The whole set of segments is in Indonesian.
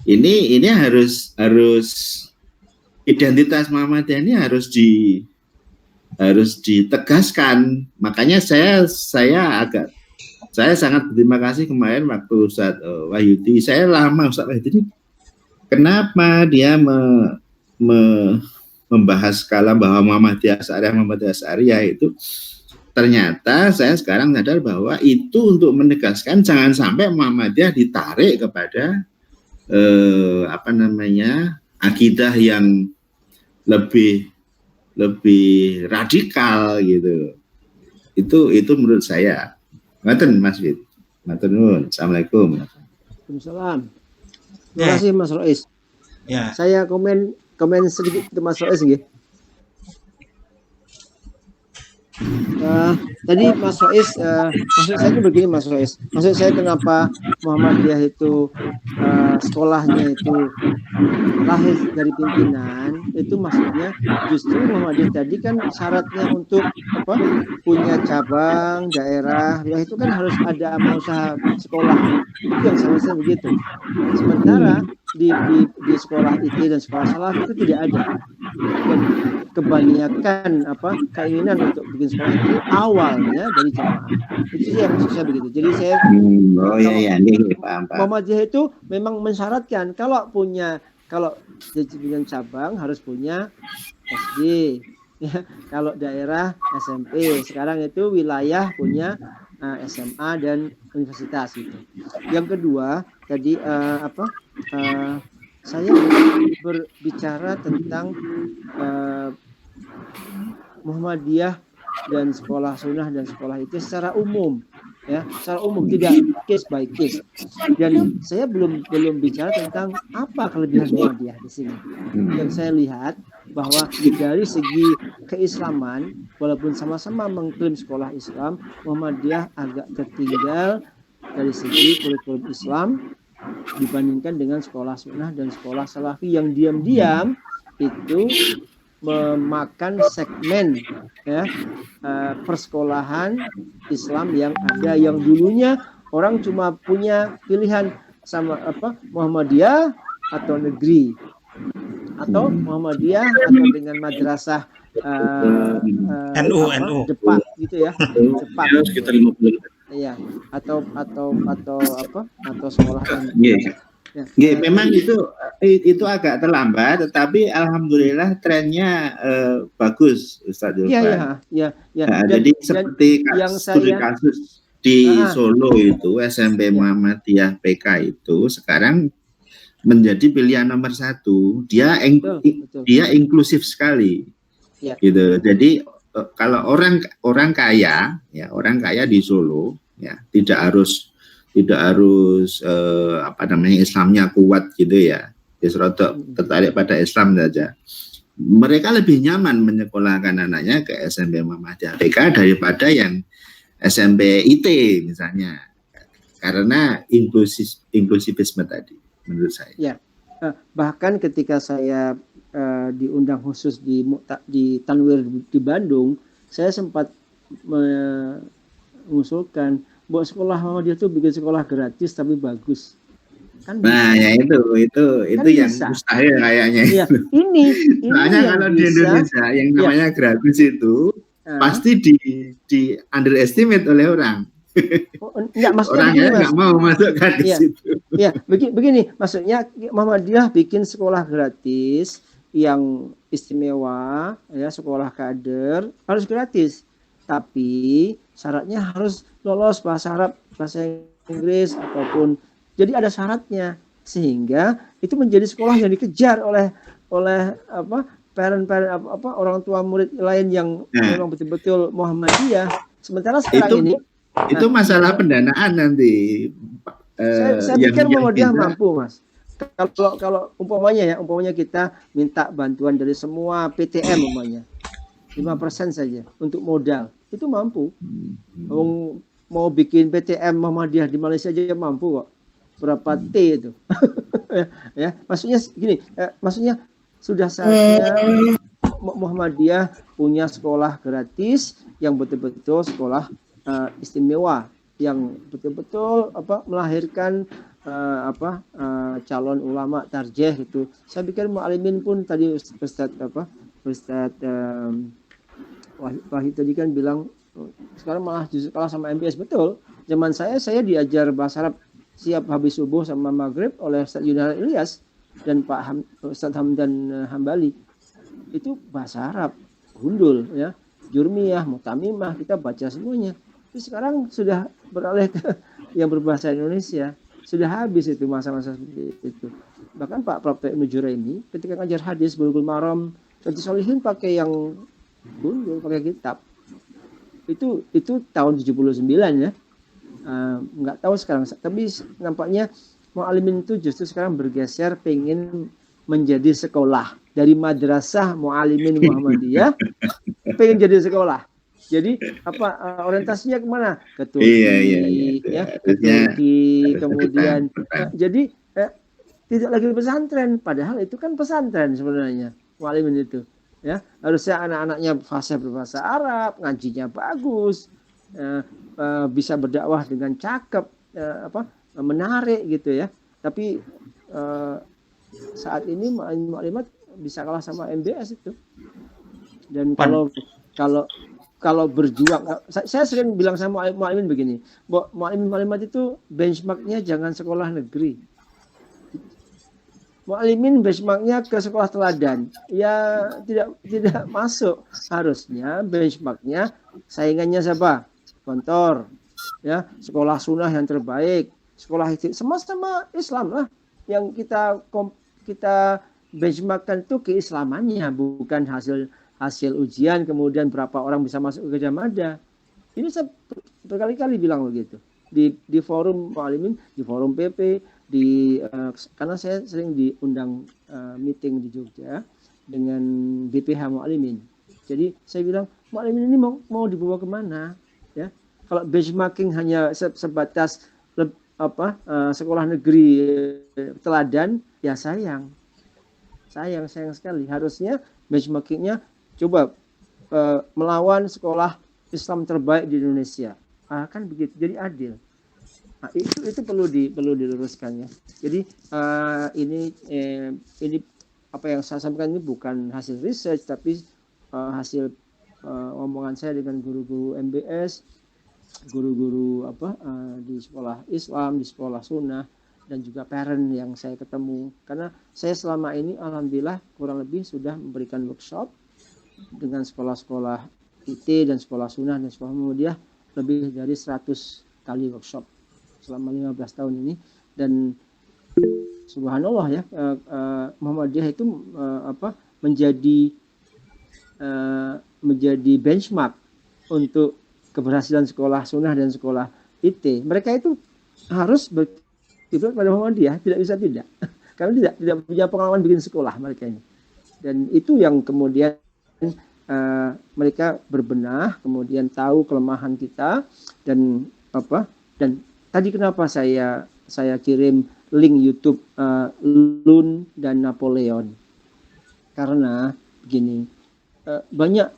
Ini harus identitas Muhammadiyah ini harus ditegaskan. Makanya saya sangat berterima kasih kemarin waktu Ustaz Wahyudi. Saya lama Ustaz Wahyudi, kenapa dia membahas kalam bahwa Muhammadiyah Asy'ariyah itu, ternyata saya sekarang sadar bahwa itu untuk menegaskan jangan sampai Muhammadiyah ditarik kepada akidah yang lebih radikal gitu. Itu menurut saya. Ngaten Mas Fit. Matur nuwun. Assalamualaikum. Waalaikumsalam. Terima kasih Mas Rois. Ya. Saya komen sedikit ke Mas Rois nggih. Tadi Mas Rois, maksud saya itu begini Mas Rois. Maksud saya kenapa Muhammadiyah itu sekolahnya itu lahir dari pimpinan, itu maksudnya justru Muhammadiyah tadi kan syaratnya untuk punya cabang daerah, ya itu kan harus ada usaha sekolah. Itu yang seharusnya begitu. Sementara di sekolah IT dan sekolah salaf itu tidak ada. Dan kebanyakan keinginan untuk bikin sekolah itu awalnya dari jamaah. Itu sih yang maksud saya begitu. Jadi saya Muhammadiyah itu memang mensyaratkan kalau jadi cabang harus punya SD, ya. Kalau daerah SMP, sekarang itu wilayah punya SMA dan universitas itu. Yang kedua tadi saya berbicara tentang Muhammadiyah dan sekolah sunnah dan sekolah itu secara umum, ya, secara umum, tidak case by case. Dan saya belum bicara tentang apa kelebihan Muhammadiyah di sini. Yang saya lihat bahwa dari segi keislaman, walaupun sama-sama mengklaim sekolah Islam, Muhammadiyah agak tertinggal dari segi kurikulum Islam dibandingkan dengan sekolah sunnah dan sekolah salafi yang diam-diam itu memakan segmen, ya, persekolahan Islam yang ada, yang dulunya orang cuma punya pilihan sama Muhammadiyah atau negeri, atau Muhammadiyah atau dengan madrasah NU Depak gitu ya, Depak sekitar 50. Iya, atau sekolah Ya, memang itu agak terlambat, tetapi alhamdulillah trennya bagus, Ustaz Zulfan. Iya. Jadi seperti kasus di Solo itu SMP Muhammadiyah PK itu sekarang menjadi pilihan nomor 1. Dia inklusif sekali, ya. Gitu. Jadi kalau orang kaya di Solo, ya, tidak harus Islamnya kuat gitu ya, tertarik pada Islam saja. Mereka lebih nyaman menyekolahkan anaknya ke SMP Muhammadiyah PK daripada yang SMP IT misalnya, karena inklusifisme tadi menurut saya. Ya, bahkan ketika saya diundang khusus di Tanwir di Bandung, saya sempat mengusulkan bahwa sekolah Muhammadiyah itu bikin sekolah gratis tapi bagus. Kan nah, ya itu kan yang bisa. Mustahil kayaknya. Ya, ini soalnya kalau di Indonesia yang namanya gratis itu pasti di underestimate oleh orang. Enggak, maksudnya orangnya nggak mau masuk ke situ. Ya, begini, maksudnya Muhammadiyah bikin sekolah gratis yang istimewa, ya, sekolah kader harus gratis, tapi syaratnya harus lolos bahasa Arab, bahasa Inggris ataupun, jadi ada syaratnya, sehingga itu menjadi sekolah yang dikejar oleh parent orang tua murid lain yang memang betul-betul Muhammadiyah. Sementara sekarang itu masalah pendanaan nanti. Saya pikir Muhammadiyah mampu, Mas. Kalau umpamanya kita minta bantuan dari semua PTM umpamanya 5% saja untuk modal, itu mampu. Mau bikin PTM Muhammadiyah di Malaysia aja mampu kok. Berapa T itu? Ya, maksudnya gini, maksudnya sudah saatnya Muhammadiyah punya sekolah gratis yang betul-betul sekolah istimewa, yang betul-betul melahirkan calon ulama tarjih gitu. Saya pikir mu'alimin pun tadi Ustaz Wahid tadi kan bilang sekarang malah justru kalah sama MBS. Betul. Zaman saya diajar bahasa Arab siap habis subuh sama maghrib oleh Ustaz Yunus Ilyas dan Pak Ustaz Hamdan Hambali. Itu bahasa Arab gundul ya, Jurmiyah, Mutamimah, kita baca semuanya. Tapi sekarang sudah beralih ke yang berbahasa Indonesia. Sudah habis itu masa-masa seperti itu. Bahkan Pak Prof. Ibnu Juraimi ketika ngajar hadis Bulughul Maram, Syarihus Shalihin pakai yang gundul, pakai kitab. Itu tahun 79 ya. Nggak tahu sekarang, tapi nampaknya mu'alimin itu justru sekarang bergeser pengen menjadi sekolah. Dari madrasah mu'alimin Muhammadiyah pengen jadi sekolah. Jadi orientasinya kemana? Ke Turki, ke Turki, kemudian jadi tidak lagi pesantren, padahal itu kan pesantren sebenarnya mu'alimin itu. Ya, harusnya anak-anaknya fasih berbahasa Arab, ngajinya bagus, bisa berdakwah dengan cakep, menarik gitu ya. Tapi saat ini mu'alimat bisa kalah sama MBS itu. Dan kalau berjuang, saya sering bilang sama mu'alimin begini, mu'alimat itu benchmarknya jangan sekolah negeri. Mu'alimin benchmarknya ke sekolah teladan. Ya tidak masuk. Harusnya benchmarknya saingannya siapa? Kontor. Ya, sekolah sunnah yang terbaik, sekolah itu sama-sama Islam lah. Yang kita benchmarkkan itu keislamannya, bukan hasil ujian kemudian berapa orang bisa masuk ke Gajah Mada. Ini saya berkali-kali bilang begitu di forum mu'alimin, di forum PP, karena saya sering diundang meeting di Jogja dengan BPH mu'alimin. Jadi saya bilang mu'alimin ini mau dibawa kemana? Ya, kalau benchmarking hanya sebatas sekolah negeri teladan, ya sayang sekali. Harusnya benchmarkingnya coba melawan sekolah Islam terbaik di Indonesia. Kan begitu, jadi adil. Nah, itu perlu diluruskan ya. Jadi ini apa yang saya sampaikan ini bukan hasil research, tapi hasil omongan saya dengan guru-guru MBS, guru-guru di sekolah Islam, di sekolah Sunnah, dan juga parent yang saya ketemu. Karena saya selama ini alhamdulillah kurang lebih sudah memberikan workshop dengan sekolah-sekolah IT dan sekolah Sunnah dan sekolah Muhammadiyah lebih dari 100 kali workshop selama 15 tahun ini. Dan subhanallah ya, Muhammadiyah itu menjadi benchmark untuk keberhasilan sekolah Sunnah dan sekolah IT. Mereka itu harus berkiblat pada Muhammadiyah, tidak bisa tidak. Karena tidak punya pengalaman bikin sekolah mereka ini. Dan itu yang kemudian mereka berbenah, kemudian tahu kelemahan kita dan tadi kenapa saya kirim link YouTube Lun dan Napoleon, karena begini, banyak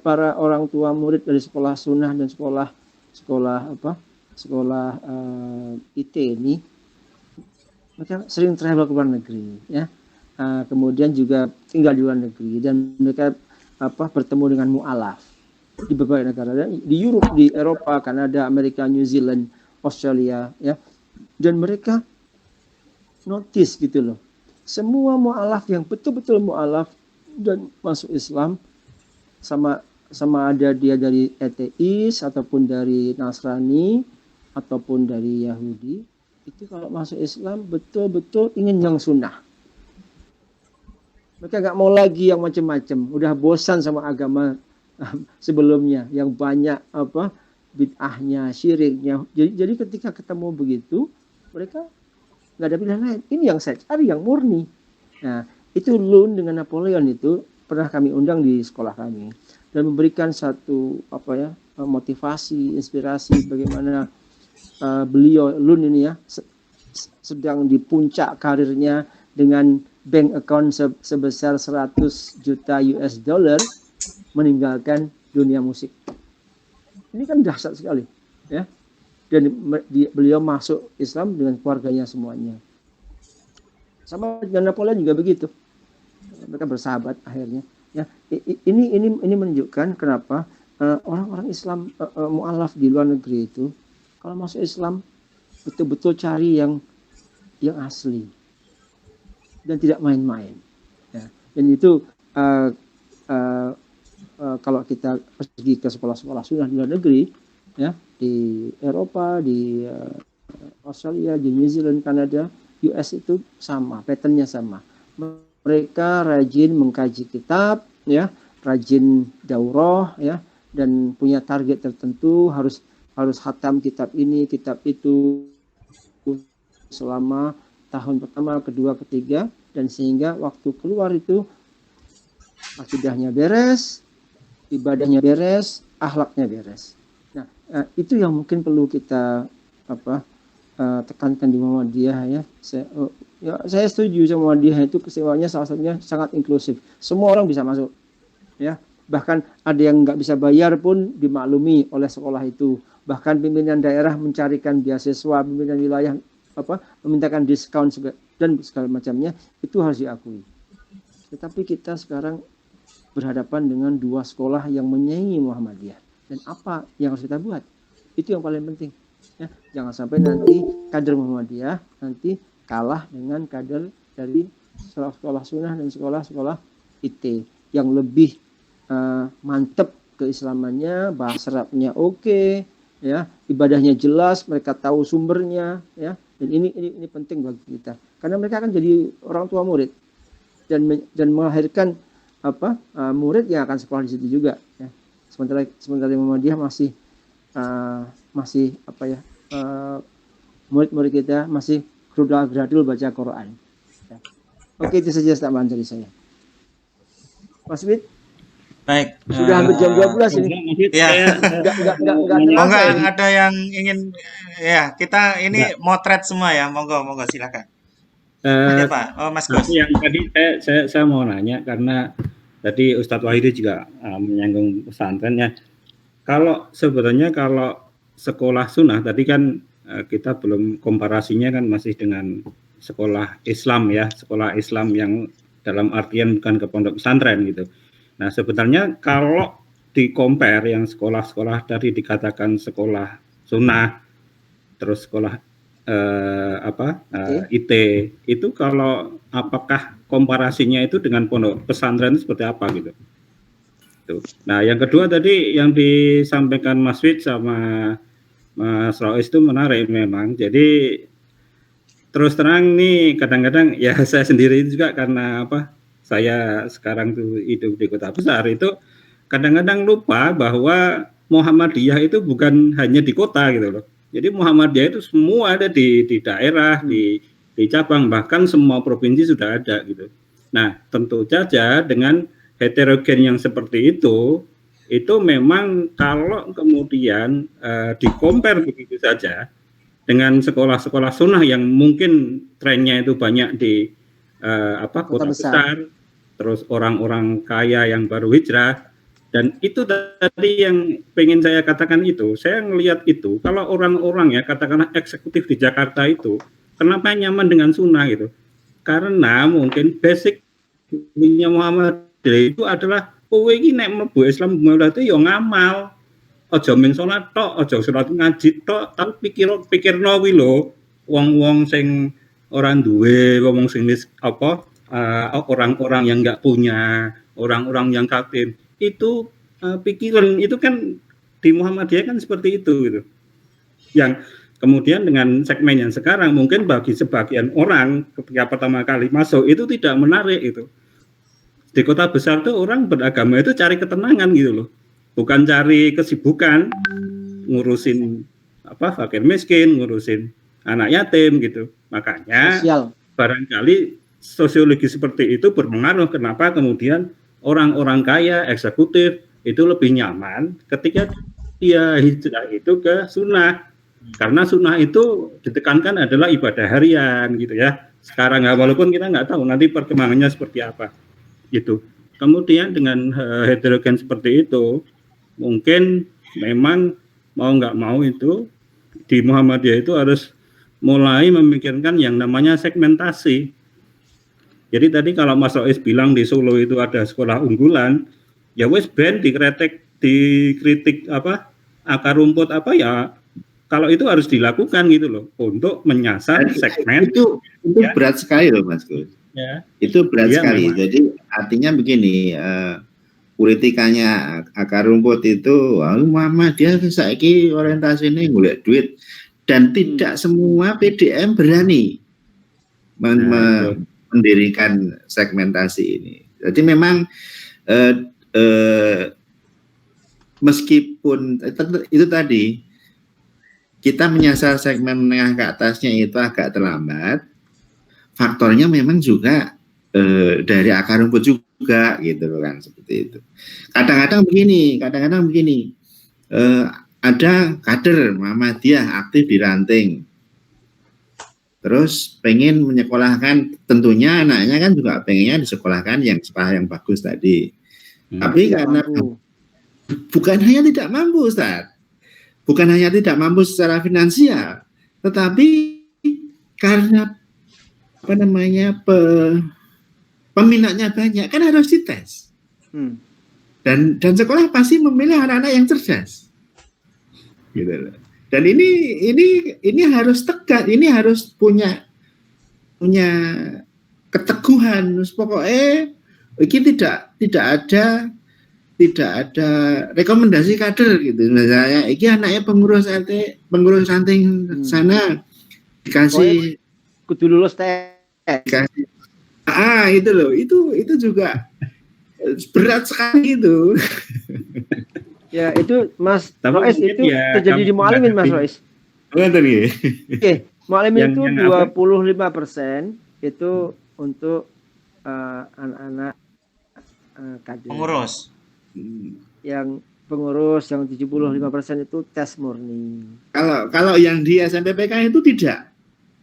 para orang tua murid dari sekolah Sunnah dan sekolah IT ini mereka sering travel ke luar negeri ya, kemudian juga tinggal di luar negeri dan mereka bertemu dengan mu'alaf di berbagai negara, di Europe, di Eropa, Kanada, Amerika, New Zealand, Australia ya, dan mereka notice gitu loh, semua mu'alaf yang betul-betul mu'alaf dan masuk Islam, sama ada dia dari ateis ataupun dari Nasrani ataupun dari Yahudi, itu kalau masuk Islam betul-betul ingin yang sunnah. Mereka nggak mau lagi yang macam-macam, udah bosan sama agama sebelumnya yang banyak bid'ahnya, syiriknya. Jadi ketika ketemu begitu, mereka nggak ada pilihan lain. Ini yang saya cari, yang murni. Nah, itu Lun dengan Napoleon itu pernah kami undang di sekolah kami dan memberikan satu motivasi, inspirasi bagaimana beliau Lun ini ya sedang di puncak karirnya dengan bank account sebesar 100 juta US dollar meninggalkan dunia musik. Ini kan dahsyat sekali ya. dan beliau masuk Islam dengan keluarganya semuanya. Sama dengan Napoleon juga begitu. Mereka bersahabat akhirnya. Ya, ini menunjukkan kenapa orang-orang Islam mualaf di luar negeri itu kalau masuk Islam betul-betul cari yang asli dan tidak main-main. Ya, dan itu kalau kita pergi ke sekolah-sekolah sunnah di luar negeri, ya, di Eropa, di Australia, di New Zealand, Kanada, US itu sama, patternnya sama. Mereka rajin mengkaji kitab, ya, rajin daurah, ya, dan punya target tertentu, harus khatam kitab ini, kitab itu selama tahun pertama, kedua, ketiga, dan sehingga waktu keluar itu akidahnya beres, ibadahnya beres, akhlaknya beres. Nah, itu yang mungkin perlu kita tekankan di Muhammadiyah, ya. Saya setuju sama Muhammadiyah itu kesewaannya salah satunya sangat inklusif. Semua orang bisa masuk, ya. Bahkan ada yang nggak bisa bayar pun dimaklumi oleh sekolah itu. Bahkan pimpinan daerah mencarikan beasiswa, pimpinan wilayah memintakan diskon dan segala macamnya, itu harus diakui. Tetapi kita sekarang berhadapan dengan dua sekolah yang menyaingi Muhammadiyah. Dan apa yang harus kita buat? Itu yang paling penting. Ya, jangan sampai nanti kader Muhammadiyah nanti kalah dengan kader dari sekolah sunnah dan sekolah-sekolah IT yang lebih mantep keislamannya, bahasa Arabnya oke, ya, ibadahnya jelas, mereka tahu sumbernya, ya. Dan ini penting bagi kita karena mereka akan jadi orang tua murid dan melahirkan murid yang akan sekolah di situ juga, ya. Sementara Muhammadiyah masih murid-murid kita masih gradul baca Quran, ya. Oke, itu saja tambahan dari saya. Mas Wid, baik, sudah hampir jam 12 ini. Ya. Monggo ada yang ingin, ya, kita ini motret semua ya, monggo silakan. Ya, Pak. Oh, Mas Gus. Yang tadi saya mau nanya karena tadi Ustadz Wahidi juga menyinggung pesantrennya. Kalau sekolah sunnah tadi kan kita belum komparasinya kan masih dengan sekolah Islam, ya, sekolah Islam yang dalam artian bukan ke pondok pesantren gitu. Nah, sebenarnya kalau di-compare yang sekolah-sekolah tadi dikatakan sekolah sunnah, terus sekolah IT, itu kalau apakah komparasinya itu dengan pondok pesantren seperti apa gitu? Tuh. Nah, yang kedua tadi yang disampaikan Mas Wid sama Mas Rois itu menarik memang. Jadi terus terang nih kadang-kadang ya saya sendiri juga karena saya sekarang tuh hidup di kota besar itu kadang-kadang lupa bahwa Muhammadiyah itu bukan hanya di kota gitu loh. Jadi Muhammadiyah itu semua ada di daerah, di cabang, bahkan semua provinsi sudah ada gitu. Nah, tentu saja dengan heterogen yang seperti itu memang kalau kemudian di-compare begitu saja dengan sekolah-sekolah sunnah yang mungkin trennya itu banyak di kota besar, terus orang-orang kaya yang baru hijrah, dan itu tadi yang pengen saya katakan itu, saya ngelihat itu kalau orang-orang ya katakanlah eksekutif di Jakarta itu kenapa nyaman dengan sunnah gitu, karena mungkin basicnya Muhammadiyah itu adalah kowe iki nek mlebu Islam berarti yo ngamal, aja mung salat tok, aja salat ngaji tok, tapi pikirno kuwi lho wong-wong sing ora duwe, wong sing orang-orang yang enggak punya, orang-orang yang kafir. Itu pikiran itu kan di Muhammadiyah kan seperti itu gitu. Yang kemudian dengan segmen yang sekarang mungkin bagi sebagian orang ketika pertama kali masuk itu tidak menarik itu. Di kota besar tuh orang beragama itu cari ketenangan gitu loh. Bukan cari kesibukan ngurusin fakir miskin, ngurusin anak yatim gitu. Makanya barangkali sosiologi seperti itu berpengaruh kenapa kemudian orang-orang kaya, eksekutif itu lebih nyaman ketika dia hijrah itu ke sunnah. Karena sunnah itu ditekankan adalah ibadah harian gitu ya. Sekarang walaupun kita nggak tahu nanti perkembangannya seperti apa gitu. Kemudian dengan heterogen seperti itu, mungkin memang mau nggak mau itu di Muhammadiyah itu harus mulai memikirkan yang namanya segmentasi. Jadi tadi kalau Mas Rois bilang di Solo itu ada sekolah unggulan, ya wes ben dikritik apa akar rumput apa ya, kalau itu harus dilakukan gitu loh untuk menyasar segmen itu ya. Berat sekali loh Mas Gus. Ya. Itu berat sekali. Memang. Jadi artinya begini, politikanya akar rumput itu, mama dia saiki orientasi ini golek duit, dan tidak semua PDM berani mendirikan segmentasi ini. Jadi memang meskipun itu tadi kita menyasar segmen menengah ke atasnya itu agak terlambat, faktornya memang juga dari akar rumput juga gitu kan, seperti itu. Kadang-kadang begini, ada kader Muhammadiyah aktif di Ranting, terus pengen menyekolahkan, tentunya anaknya kan juga pengennya disekolahkan yang sekolah yang bagus tadi. Tapi karena bukan hanya tidak mampu, Ustaz, bukan hanya tidak mampu secara finansial, tetapi karena peminatnya banyak, kan harus dites. Dan sekolah pasti memilih anak-anak yang cerdas. Gitu. Dan ini harus tegas, ini harus punya keteguhan. Pokoknya ini tidak ada rekomendasi kader gitu. Misalnya ini anaknya pengurus ranting sana dikasih kudu lulus tes. Itu loh, itu juga berat sekali itu. Ya itu Mas Rois itu ya, terjadi di Mualimin Mas Rois. Oke, Mualimin itu 25% itu untuk anak-anak kader. Pengurus. Yang pengurus yang 75% itu tes murni. Kalau yang di SMPPK itu tidak.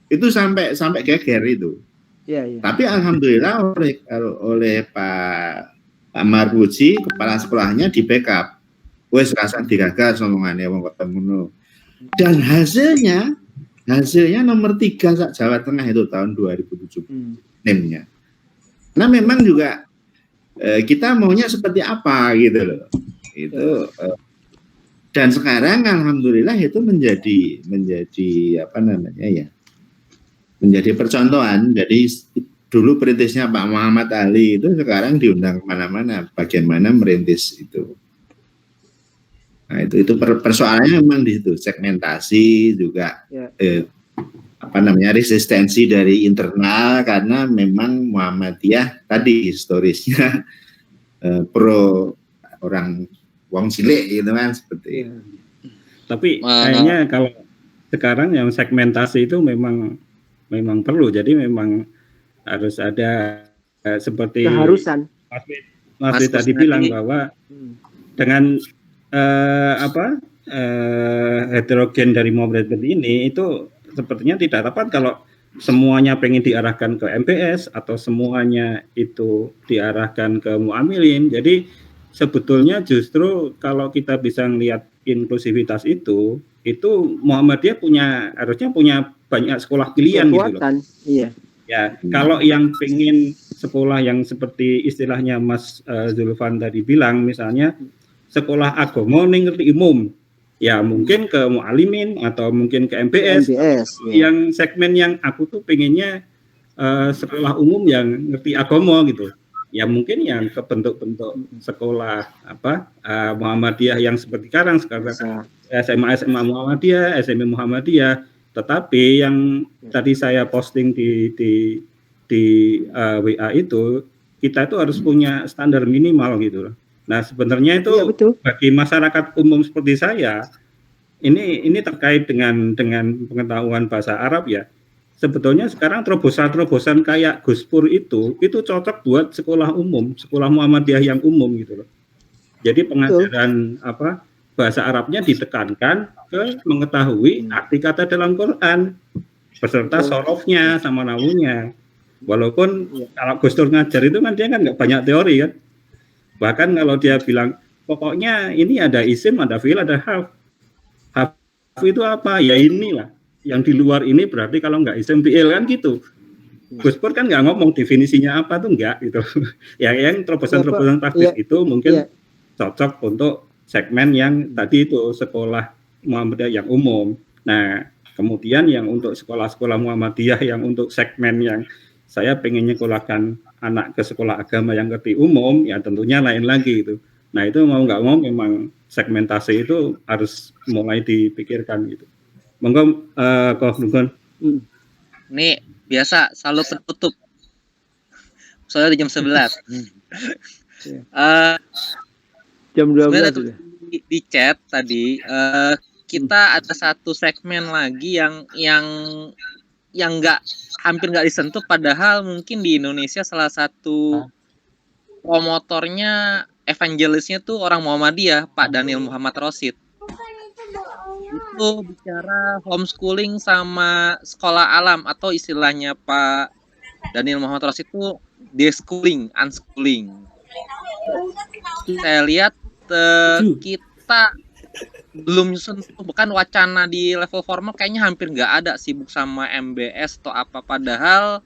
Itu sampai geger itu. Ya. Tapi alhamdulillah oleh Pak Marbuji, kepala sekolahnya di backup. Wes rasa digagas omongannya wong ketemu. Dan hasilnya nomor 3 Jawa Tengah itu tahun 2007 NIM-nya. Nah memang juga kita maunya seperti apa gitu loh. Itu dan sekarang alhamdulillah itu menjadi apa namanya ya? Menjadi percontohan. Jadi dulu perintisnya Pak Muhammad Ali itu sekarang diundang kemana-mana bagaimana merintis itu. Nah itu persoalannya memang di situ, segmentasi juga resistensi dari internal, karena memang Muhammadiyah tadi historisnya pro orang wong cilik gitu kan, seperti itu. Tapi kayaknya kalau sekarang yang segmentasi itu memang perlu, jadi memang harus ada seperti keharusan. Mas tadi bilang bahwa dengan heterogen dari Muhammadiyah seperti ini itu sepertinya tidak tepat kalau semuanya pengen diarahkan ke MPS atau semuanya itu diarahkan ke Muamilin. Jadi sebetulnya justru kalau kita bisa melihat inklusivitas itu Muhammadiyah harusnya punya banyak sekolah pilihan gitu loh. Iya. Ya, kalau yang pengen sekolah yang seperti istilahnya Mas Zulfan tadi bilang, misalnya sekolah agama ning ngerti umum, ya mungkin ke Mualimin atau mungkin ke MPS yang segmen yang aku tuh pengennya sekolah umum yang ngerti agama gitu. Ya mungkin yang ke bentuk-bentuk sekolah Muhammadiyah yang seperti sekarang SMA Muhammadiyah, SMP Muhammadiyah. Tetapi yang tadi saya posting di WA itu, kita itu harus punya standar minimal gitu loh. Nah sebenarnya itu bagi masyarakat umum seperti saya, ini terkait dengan pengetahuan bahasa Arab ya. Sebetulnya sekarang terobosan kayak Guspur itu cocok buat sekolah umum, sekolah Muhammadiyah yang umum gitu loh. Jadi pengajaran bahasa Arabnya ditekankan ke mengetahui arti kata dalam Quran beserta sorofnya sama nawunya. Walaupun kalau Gustur ngajar itu kan dia kan nggak banyak teori kan. Bahkan kalau dia bilang pokoknya ini ada isim, ada fi'il, ada harf itu apa? Ya inilah. Yang di luar ini berarti kalau nggak SMPL kan gitu. Gus Pur kan nggak ngomong definisinya apa tuh nggak gitu. Ya yang terobosan-terobosan praktis itu mungkin cocok untuk segmen yang tadi itu sekolah Muhammadiyah yang umum. Nah, kemudian yang untuk sekolah-sekolah Muhammadiyah yang untuk segmen yang saya pengen nyekolahkan anak ke sekolah agama yang ngerti umum, ya tentunya lain lagi itu. Nah, itu mau nggak mau memang segmentasi itu harus mulai dipikirkan gitu. Monggo, Koh Nugon. Nih, biasa selalu penutup. Soalnya di jam 11. Jam 12 sudah. Di chat tadi kita ada satu segmen lagi yang hampir nggak disentuh, padahal mungkin di Indonesia salah satu promotornya, evangelisnya tuh orang Muhammadiyah, Pak Daniel Muhammad Rosid. Itu bicara homeschooling sama sekolah alam, atau istilahnya Pak Daniel Muhammad Rosid itu deschooling, unschooling. Saya lihat kita belum sentuh, bukan wacana di level formal kayaknya hampir nggak ada, sibuk sama MBS atau apa, padahal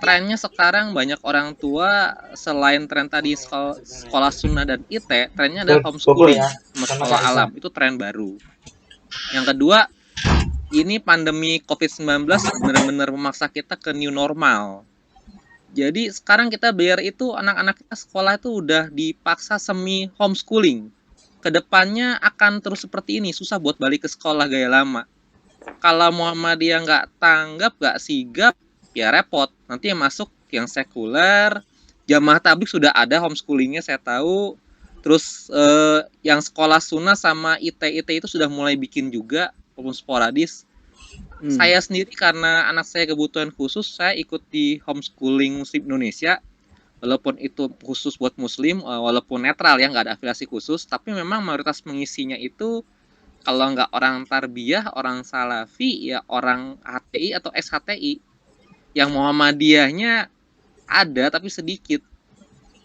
trennya sekarang banyak orang tua selain tren tadi sekolah sunnah dan IT, trennya ada homeschooling sama sekolah alam, itu tren baru. Yang kedua, ini pandemi COVID-19 benar-benar memaksa kita ke new normal. Jadi sekarang kita bayar itu, anak-anak kita sekolah itu udah dipaksa semi homeschooling. Kedepannya akan terus seperti ini, susah buat balik ke sekolah gaya lama. Kalau Muhammadiyah nggak tanggap, nggak sigap, ya repot. Nanti yang masuk yang sekuler, Jamaah Tabligh sudah ada homeschoolingnya saya tahu. Terus yang sekolah sunnah sama IT itu sudah mulai bikin juga, walaupun sporadis. Saya sendiri karena anak saya kebutuhan khusus, saya ikut di homeschooling Muslim Indonesia. Walaupun itu khusus buat Muslim, walaupun netral ya, nggak ada afiliasi khusus, tapi memang mayoritas mengisinya itu kalau nggak orang tarbiyah, orang salafi, ya orang HTI atau ex-HTI. Yang Muhammadiyahnya ada tapi sedikit.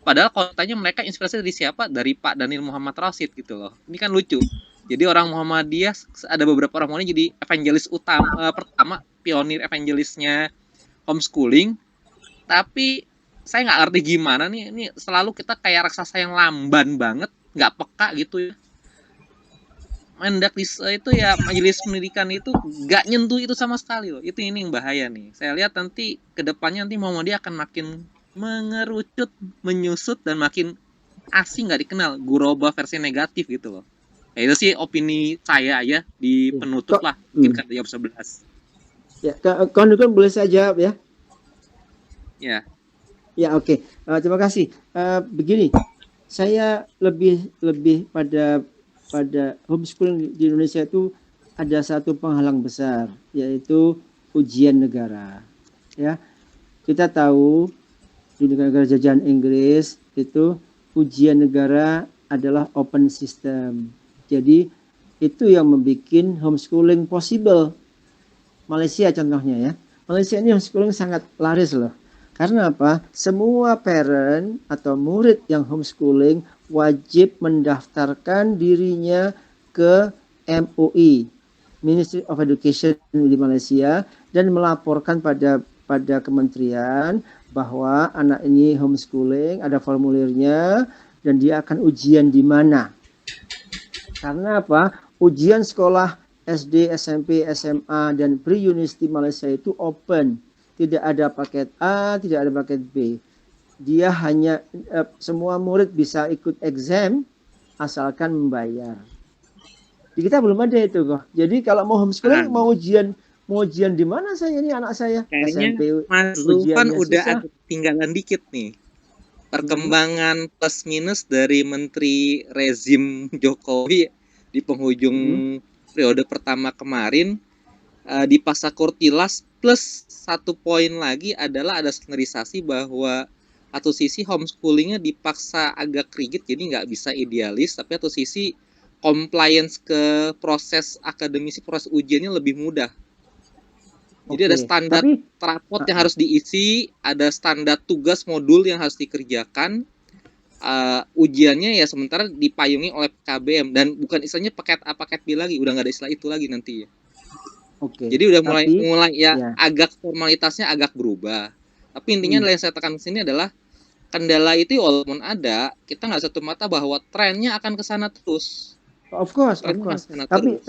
Padahal kalau tanya mereka inspirasi dari siapa? Dari Pak Daniel Muhammad Rosid gitu loh. Ini kan lucu. Jadi orang Muhammadiyah, ada beberapa orang Muhammadiyah jadi evangelis utama, pertama pionir evangelisnya homeschooling. Tapi saya nggak ngerti gimana nih, ini selalu kita kayak raksasa yang lamban banget, nggak peka gitu ya. Mendak itu ya, majelis pendidikan itu nggak nyentuh itu sama sekali loh. Itu ini yang bahaya nih. Saya lihat nanti kedepannya nanti Muhammadiyah akan makin mengerucut, menyusut, dan makin asing, nggak dikenal. Guroba versi negatif gitu loh. Ya, itu sih opini saya ya di penutup lah. Mungkin kata jam 11. Ya, kawan boleh saya jawab ya? Ya. Ya, oke. Terima kasih. Begini, saya lebih pada homeschooling di Indonesia itu ada satu penghalang besar, yaitu ujian negara. Ya, kita tahu di negara jajahan Inggris itu ujian negara adalah open system. Jadi itu yang membuat homeschooling possible. Malaysia contohnya ya. Malaysia ini homeschooling sangat laris loh. Karena apa? Semua parent atau murid yang homeschooling wajib mendaftarkan dirinya ke MUI, Ministry of Education di Malaysia, dan melaporkan pada kementerian bahwa anak ini homeschooling, ada formulirnya, dan dia akan ujian di mana. Karena apa? Ujian sekolah SD, SMP, SMA, dan pre-university Malaysia itu open. Tidak ada paket A, tidak ada paket B. Dia hanya semua murid bisa ikut exam asalkan membayar. Di kita belum ada itu kok. Jadi kalau mau homeschooling, mau ujian di mana saya ini anak saya? Kayaknya SMP. Mas Zulfan udah ada tinggalan dikit nih. Perkembangan plus minus dari Menteri rezim Jokowi di penghujung periode pertama kemarin. Di Pasakur Tilas plus satu poin lagi adalah ada standarisasi bahwa satu sisi homeschoolingnya dipaksa agak rigid, jadi nggak bisa idealis, tapi satu sisi compliance ke proses akademisi, proses ujiannya lebih mudah. Jadi ada standar rapot yang harus diisi, ada standar tugas modul yang harus dikerjakan, ujiannya ya sementara dipayungi oleh PKBM dan bukan istilahnya paket A paket B lagi, udah nggak ada istilah itu lagi nanti ya. Oke. Jadi udah mulai ya. agak formalitasnya agak berubah. Tapi intinya yang saya tekan sini adalah kendala itu walaupun ada, kita nggak satu mata bahwa trennya akan ke sana terus. Of course. Tapi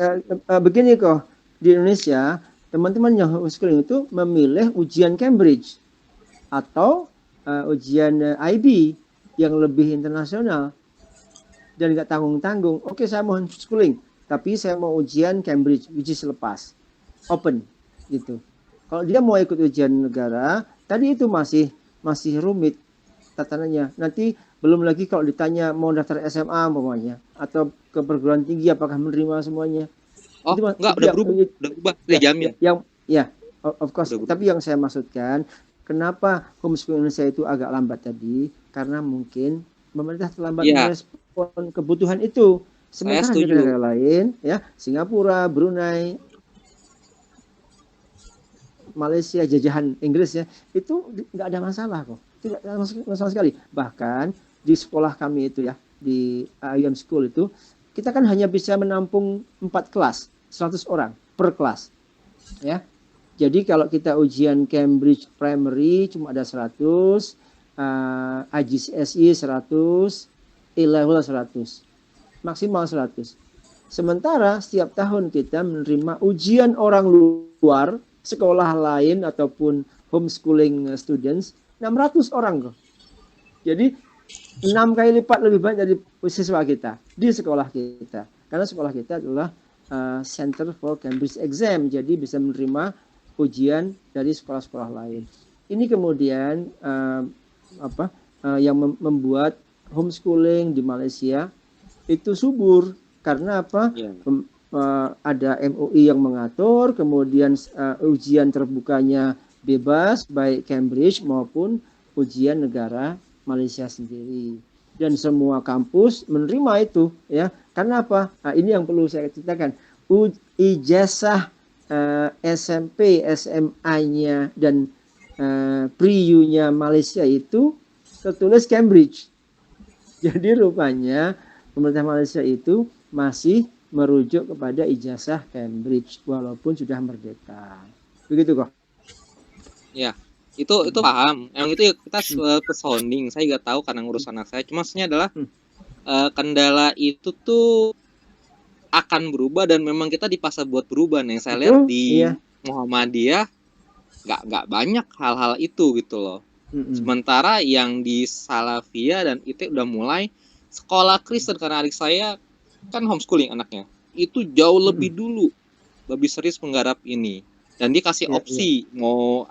begini kok, di Indonesia teman-teman yang homeschooling itu memilih ujian Cambridge atau ujian IB yang lebih internasional dan nggak tanggung-tanggung. Oke, saya mau homeschooling, tapi saya mau ujian Cambridge, which is lepas, open, gitu. Kalau dia mau ikut ujian negara, tadi itu masih rumit tatanannya. Nanti belum lagi kalau ditanya mau daftar SMA umpamanya atau ke perguruan tinggi apakah menerima semuanya. Oh, enggak, udah berubah, jamin. Of course. Tapi yang saya maksudkan, kenapa homeschooling Indonesia itu agak lambat tadi? Karena mungkin pemerintah terlambat merespon kebutuhan itu. Sementara di negara lain, ya, Singapura, Brunei, Malaysia, jajahan Inggris ya, itu nggak ada masalah kok. Tidak ada masalah sekali. Bahkan di sekolah kami itu ya, di IM School itu, kita kan hanya bisa menampung 4 kelas, 100 orang per kelas. Ya. Jadi kalau kita ujian Cambridge Primary cuma ada 100, IGCSE 100, A-level 100. Maksimal 100. Sementara setiap tahun kita menerima ujian orang luar, sekolah lain ataupun homeschooling students 600 orang kok. Jadi 6 kali lipat lebih banyak dari siswa kita di sekolah kita. Karena sekolah kita adalah Center for Cambridge Exam, jadi bisa menerima ujian dari sekolah-sekolah lain. Ini kemudian yang membuat homeschooling di Malaysia itu subur karena apa? Ada MUI yang mengatur, kemudian ujian terbukanya bebas baik Cambridge maupun ujian negara Malaysia sendiri, dan semua kampus menerima itu ya. Karena apa? Nah, ini yang perlu saya ceritakan. Ijazah SMP, SMA-nya dan Pre-U-nya Malaysia itu tertulis Cambridge. Jadi rupanya pemerintah Malaysia itu masih merujuk kepada ijazah Cambridge walaupun sudah merdeka. Begitu kok. Ya, itu paham. Yang itu kita sounding. Saya nggak tahu karena ngurus anak saya. Cuma maksudnya adalah kendala itu tuh akan berubah dan memang kita dipaksa buat berubah. Yang saya lihat di Muhammadiyah nggak banyak hal-hal itu gitu loh. Sementara yang di Salafiyah dan itu udah mulai sekolah Kristen, karena adik saya kan homeschooling anaknya, itu jauh lebih dulu lebih serius menggarap ini, dan dia kasih opsi mau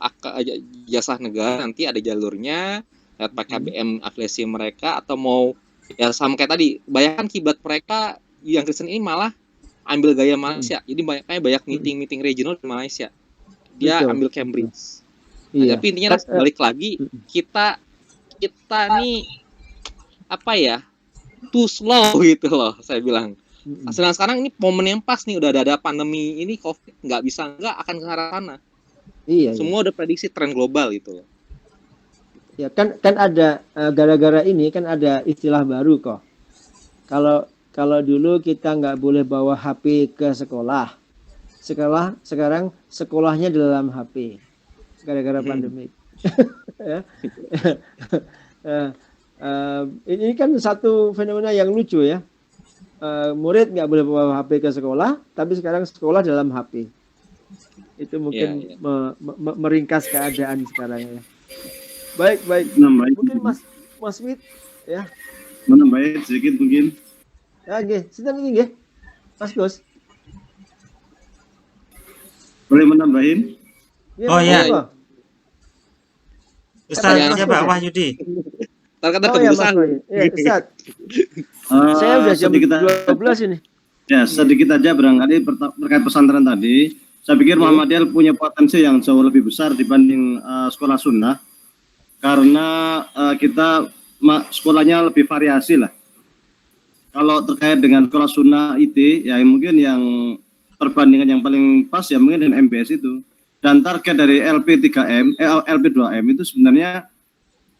jasa negara nanti ada jalurnya lewat PKBM afiliasi mereka, atau mau ya sama kayak tadi, bayangkan kiblat mereka yang Kristen ini malah ambil gaya Malaysia, jadi banyak meeting regional di Malaysia, dia ambil Cambridge. Nah, tapi intinya balik lagi, kita nih apa ya, too slow gitu loh saya bilang. Sekarang ini momen yang pas nih, udah ada pandemi ini COVID, nggak akan ke arah sana. Semua udah prediksi tren global gitu loh. Ya kan ada gara-gara ini kan ada istilah baru kok. Kalau dulu kita nggak boleh bawa HP ke sekolah. Sekarang sekolahnya di dalam HP. Gara-gara pandemi. Ini kan satu fenomena yang lucu ya. Murid nggak boleh bawa HP ke sekolah, tapi sekarang sekolah dalam HP. Itu mungkin meringkas keadaan sekarang ya. Baik. Mungkin Mas Wid ya. Menambahin sedikit mungkin. Ya, nggih. Sinten iki nggih? Mas Gus. Boleh menambahin? Oh ya. Ustaz Pak Wahyudi. Kata kebiasaan. Iya, Ustaz. Saya udah jam 12 ini. Ya, sedikit aja barangkali terkait pesantren tadi. Saya pikir Muhammadiyah punya potensi yang jauh lebih besar dibanding sekolah sunnah. Karena kita sekolahnya lebih variasi lah. Kalau terkait dengan sekolah sunnah IT, ya mungkin yang perbandingan yang paling pas ya mungkin dengan MBS itu. Dan target dari LP2M itu sebenarnya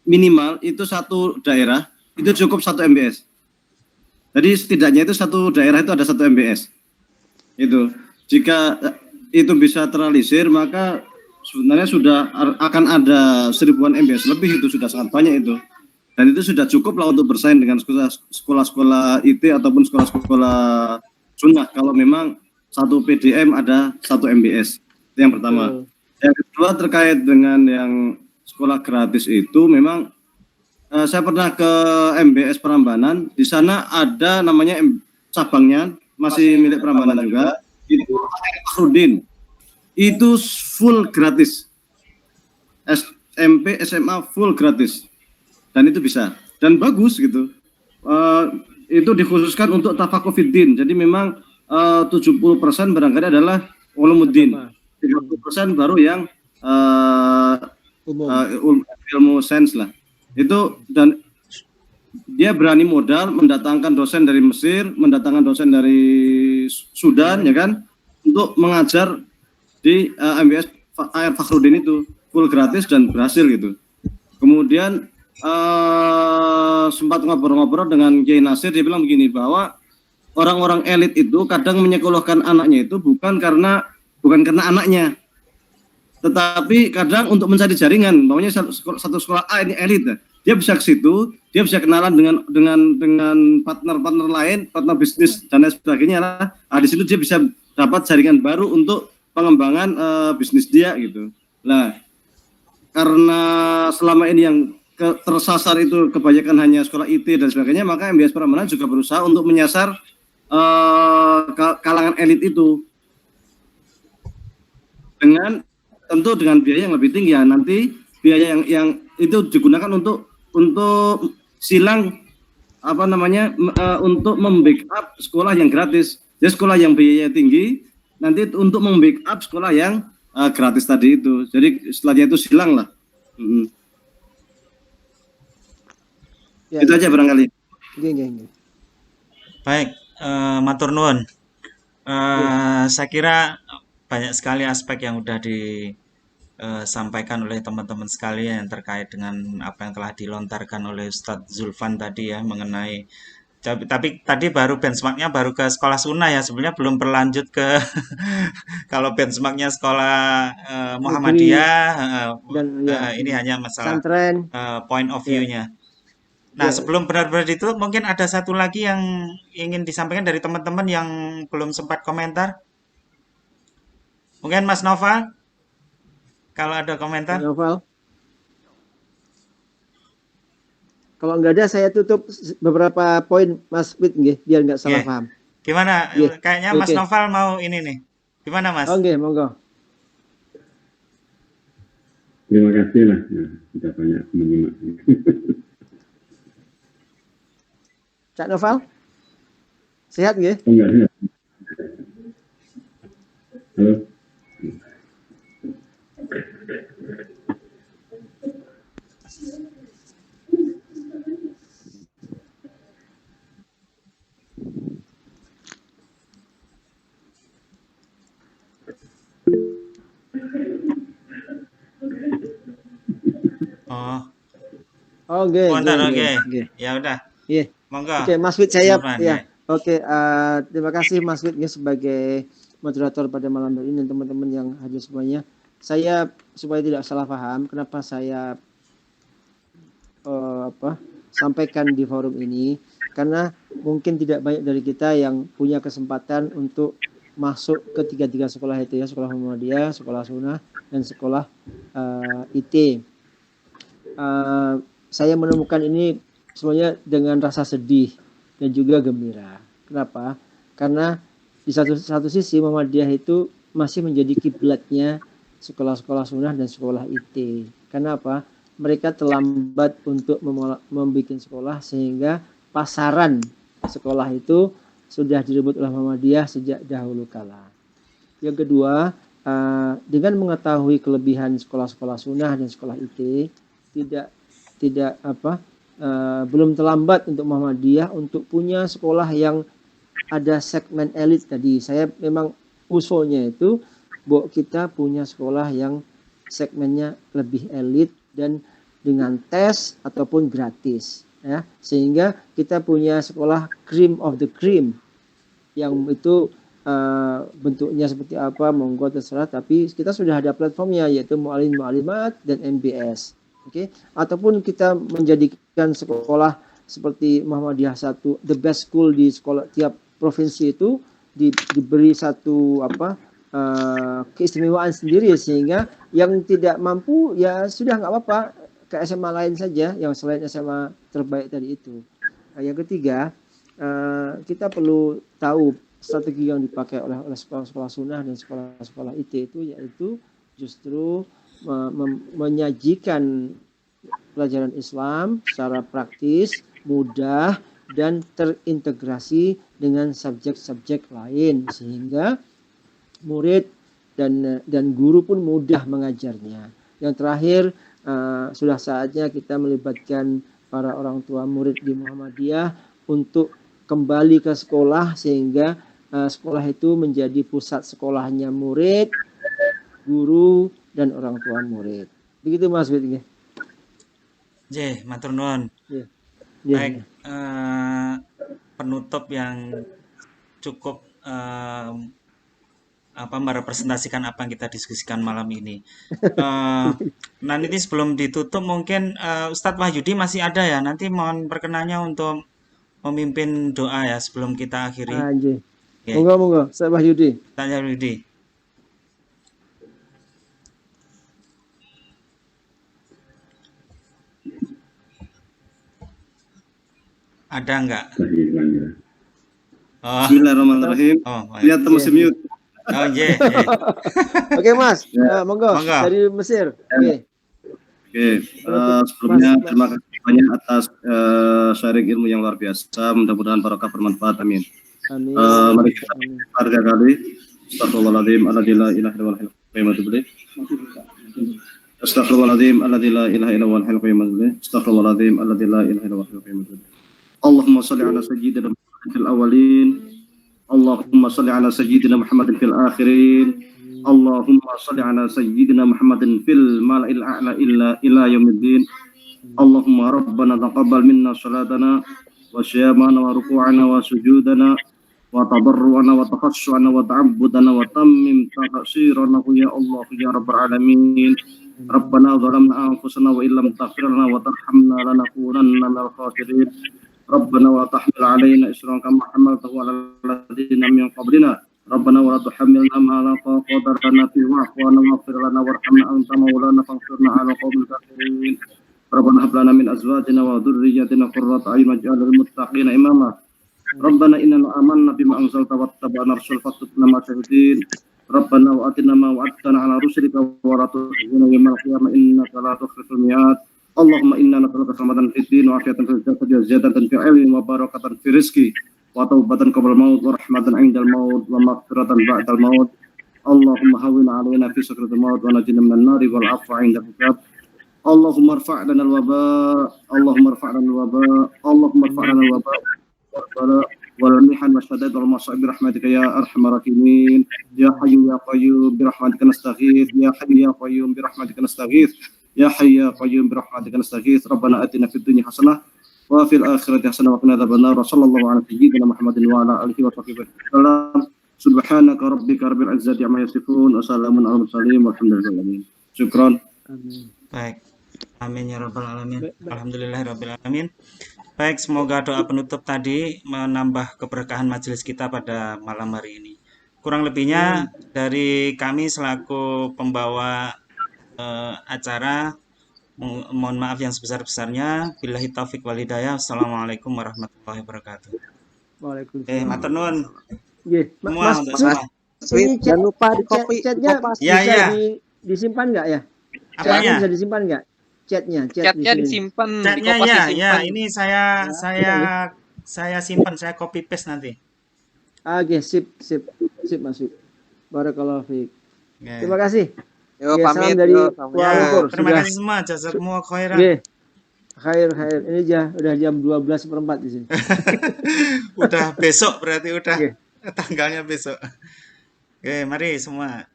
minimal itu satu daerah itu cukup 1 MBS. Jadi setidaknya itu satu daerah itu ada 1 MBS. Itu jika itu bisa terrealisir, maka sebenarnya sudah akan ada 1000-an MBS lebih, itu sudah sangat banyak itu. Dan itu sudah cukup lah untuk bersaing dengan sekolah-sekolah IT ataupun sekolah-sekolah sunnah kalau memang satu PDM ada 1 MBS. Itu yang pertama. Yang kedua terkait dengan yang sekolah gratis itu, memang saya pernah ke MBS Prambanan, di sana ada namanya cabangnya masih milik Prambanan juga, itu Fakhrudin, itu full gratis, SMP SMA full gratis, dan itu bisa dan bagus gitu. Itu dikhususkan untuk Tafakufiddin, jadi memang 70% barangkali adalah ulumuddin, 30% baru yang ilmu sains lah. Itu, dan dia berani modal mendatangkan dosen dari Mesir, mendatangkan dosen dari Sudan, ya kan, untuk mengajar di MBS Fakhrudin itu full gratis dan berhasil gitu. Kemudian sempat ngobrol-ngobrol dengan Kiai Nasir, dia bilang begini, bahwa orang-orang elit itu kadang menyekolahkan anaknya itu bukan karena anaknya, tetapi kadang untuk mencari jaringan. Bawahnya satu sekolah A ini elit, dia bisa ke situ, dia bisa kenalan dengan partner-partner lain, partner bisnis dan lain sebagainya lah. Di situ dia bisa dapat jaringan baru untuk pengembangan bisnis dia gitu. Nah, karena selama ini yang tersasar itu kebanyakan hanya sekolah IT dan sebagainya, maka MBS Prambanan juga berusaha untuk menyasar kalangan elit itu tentu dengan biaya yang lebih tinggi ya. Nanti biaya yang itu digunakan untuk silang untuk membackup sekolah yang gratis. Jadi sekolah yang biayanya tinggi nanti untuk membackup sekolah yang gratis tadi itu. Jadi setelahnya itu silang lah. Ya, itu aja barangkali. Baik, matur nuwun. Saya kira banyak sekali aspek yang sudah disampaikan oleh teman-teman sekalian yang terkait dengan apa yang telah dilontarkan oleh Ustadz Zulfan tadi ya, mengenai, tapi tadi baru benchmarknya baru ke sekolah sunnah ya, sebenarnya belum berlanjut ke kalau benchmarknya sekolah Muhammadiyah ini hanya masalah point of view-nya. Nah, sebelum benar-benar ditutup, mungkin ada satu lagi yang ingin disampaikan dari teman-teman yang belum sempat komentar. Mungkin Mas Noval, kalau ada komentar. Noval. Kalau nggak ada, saya tutup beberapa poin, Mas Wid, biar nggak salah paham. Gimana? Kayaknya Mas Noval mau ini nih. Gimana, Mas? Oke, monggo. Terima kasih lah, sudah banyak menyimak. Cak Noval, sehat nggih? Enggak sehat. Halo. Oke. Ya udah. Iya. Monggo. Oke, Mas Wid, saya ya. Oke, terima kasih Mas Wid sebagai moderator pada malam hari ini dan teman-teman yang hadir semuanya. Saya supaya tidak salah paham, kenapa saya sampaikan di forum ini, karena mungkin tidak banyak dari kita yang punya kesempatan untuk masuk ke tiga sekolah itu ya, sekolah Muhammadiyah, sekolah sunnah, dan sekolah IT. Saya menemukan ini semuanya dengan rasa sedih dan juga gembira. Kenapa? Karena di satu sisi Muhammadiyah itu masih menjadi kiblatnya sekolah-sekolah sunnah dan sekolah IT. Kenapa? Mereka terlambat untuk membuat sekolah sehingga pasaran sekolah itu sudah direbut oleh Muhammadiyah sejak dahulu kala. Yang kedua, dengan mengetahui kelebihan sekolah-sekolah sunnah dan sekolah IT, belum terlambat untuk Muhammadiyah untuk punya sekolah yang ada segmen elit tadi. Saya memang usulnya itu bahwa kita punya sekolah yang segmennya lebih elit dan dengan tes ataupun gratis. ya, sehingga kita punya sekolah cream of the cream yang itu bentuknya seperti apa monggo terserah, tapi kita sudah ada platformnya yaitu Mu'allim Mu'allimat dan MBS. Oke, ataupun kita menjadikan sekolah seperti Muhammadiyah 1 the best school di sekolah tiap provinsi itu diberi satu keistimewaan sendiri, sehingga yang tidak mampu ya sudah nggak apa-apa ke SMA lain saja yang selain SMA terbaik tadi itu. Nah, yang ketiga, kita perlu tahu strategi yang dipakai oleh sekolah-sekolah sunnah dan sekolah-sekolah IT itu yaitu justru menyajikan pelajaran Islam secara praktis, mudah, dan terintegrasi dengan subjek-subjek lain sehingga murid dan guru pun mudah mengajarnya. Yang terakhir, sudah saatnya kita melibatkan para orang tua murid di Muhammadiyah untuk kembali ke sekolah sehingga sekolah itu menjadi pusat sekolahnya murid, guru, dan orang tua murid. Begitu Mas Wid. Matur nuwun. Baik, penutup yang cukup merepresentasikan apa yang kita diskusikan malam ini. Nanti sebelum ditutup mungkin Ustadz Wahyudi masih ada ya. Nanti mohon perkenannya untuk memimpin doa ya sebelum kita akhiri. Okay. Monggo, Ustadz Wahyudi. Ustadz Wahyudi. Ada enggak? Bismillahirrahmanirrahim. Lihat teman mute. Oke Mas, monggo dari Mesir. Sebelumnya terima kasih banyak atas sharing ilmu yang luar biasa. Mudah-mudahan barokah bermanfaat. Amin. Mari kita harga kali. Astagfirullahaladzim. Alladzi la ilaha illallah Astagfirullahaladzim. Alladzi la ilaha illallah Astagfirullahaladzim. Alladzi la ilaha illallah Allahumma salli ala sayyidina Muhammadin fil awalin. Allahumma salli ala sayyidina Muhammadin fil akhirin. Allahumma salli ala sayyidina Muhammadin fil mala'il a'la ila yaumiddin. Allahumma rabbana taqabbal minna salatana wa syiyamana wa ruku'ana wa sujudana wa tabarru'ana wa takhassu'ana wa ta'abbudana wa tammim taqsirana ya Allah ya rabbal alamin. Rabbana zalamna anfusana wa illam taghfir lana wa tarhamna lanakunanna minal khasirin. ربنا ولا تحمل علينا إصرا كما حملته على الذين من قبلنا ربنا ولا تحملنا ما لا طاقة لنا فيه واعف عنا واغفر لنا وارحمنا أنت مولانا فانصرنا على القوم الكافرين ربنا هب لنا من أزواجنا وذرياتنا قرة أعين واجعلنا للمتقين إماما ربنا إننا آمنا بما أنزلت واتبعنا الرسول فاكتبنا مع الشاهدين ربنا وآتنا ما وعدتنا على رسلك ولا تخزنا يوم القيامة إنك لا تخلف الميعاد اللهم إنا نسألك سلامة في الدين وعافية في الجسد وزيادة في العلم وبركة في الرزق وتوبة قبل الموت ورحمة عند الموت ومغفرة بعد الموت اللهم هون علينا في سكرة الموت ونجنا من النار والعفو عند الحساب اللهم ارفع لنا الوباء اللهم ارفع لنا الوباء اللهم ارفع لنا الوباء والمحن والشدائد والمصائب برحمتك يا أرحم الراحمين يا حي يا قيوم برحمتك نستغيث يا حي يا قيوم برحمتك نستغيث يا حي يا قيوم برحمتك نستغيث ربنا آتنا في الدنيا حسنة وفي الآخرة حسنة وقنا عذاب النار وصلى الله على سيدنا محمد وعلى آله وصحبه وسلم سبحانك ربك رب العزة عما يصفون وسلام على المرسلين والحمد لله. Syukran. Baik. Amin ya rabbal alamin. Alhamdulillahirabbil alamin. Baik, semoga doa penutup tadi menambah keberkahan majelis kita pada malam hari ini. Kurang lebihnya dari kami selaku pembawa acara mohon maaf yang sebesar-besarnya. Billahi taufik wal hidayah. Assalamualaikum warahmatullahi wabarakatuh. Waalaikumsalam. Matur nuwun. Nggih, Mas, ini jangan lupa di copy. Chatnya bisa disimpan nggak ya? Apanya? Bisa disimpan nggak? Chatnya disimpan. Chatnya ya. Ini saya simpan, saya copy paste nanti. Oke, sip Mas. Barakallahu fiik. Okay. Terima kasih. Yo, pamit dari Kuala Lumpur. Terima kasih semua, jazakumullah khairan. Khair. Ini udah jam 12:04 di sini. Udah besok berarti udah tanggalnya besok. Oke, mari semua.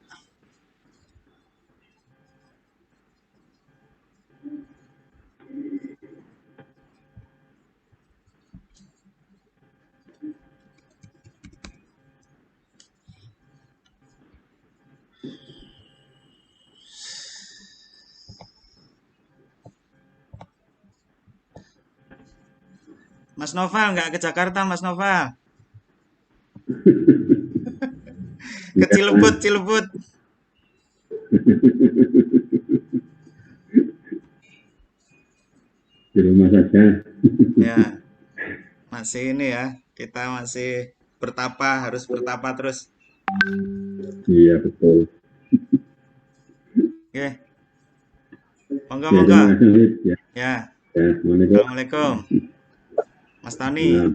Mas Noval nggak ke Jakarta, Mas Noval? Ke Cilebut, Cilebut. Di rumah saja. Ya, masih ini ya. Kita masih bertapa, harus bertapa terus. Iya, betul. Oke. Monggo, Ya, monggo. terima kasih, Wid. Ya, Ya, ya, Assalamualaikum. Assalamualaikum. Mas Tani. Nah,